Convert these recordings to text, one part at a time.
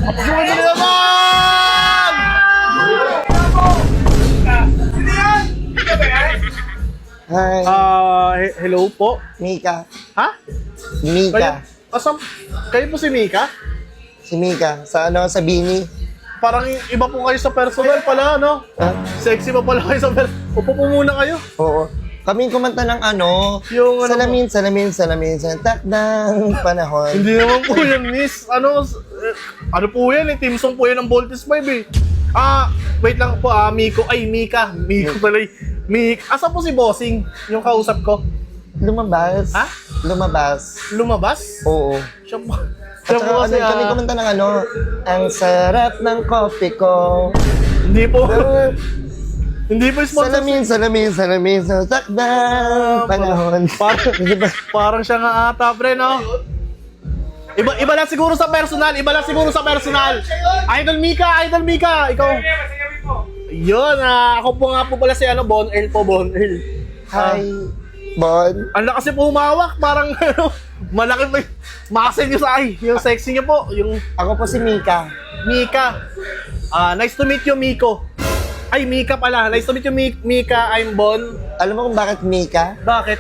Sumunod na naman! Hi, Hello po. Mika. Ha? Mika. Kayo po si Mika? Si Mika. Sa Bini. Parang iba po kayo sa personal pala, no? Ah, Sexy pa pala kayo sa personal. Upo po muna kayo. oo. Kaming kumanta ng Yung ano salamin, sa takdang panahon. Hindi naman po yan, miss. Ano po yan eh? Team song po yan ng Voltes 5 eh. Wait lang po Miko. Ay, Mika. Miko pala eh. Asa po si Bossing? Yung kausap ko. Lumabas. Ha? Lumabas. Lumabas? Oo. Siya po. At Siya po saka kasi kaming kumanta ng ang sarap ng coffee ko. Hindi po. Hindi po sponsor. Salamin, sa takdang panahon. Parang siya nga ata, pre, no? Iba lang siguro sa personal. Idol Mika, ikaw. Yun, ako po nga po pala si Bon Earl po, Bon Earl. Hi, Bon. Ang lakas niyo po humawak, parang malaki pa muscle niyo sa yung sexy niyo po, yung Ako po si Mika. Mika. Nice to meet you, Miko. Ay, Mika pala. Nice to meet you, Mika. I'm Bon. Alam mo kung bakit Mika? Bakit?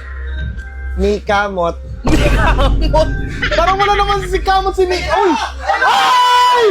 Mika Mot. Mika Kamot. Parang wala naman si Kamot si Mika. Uy! Ay!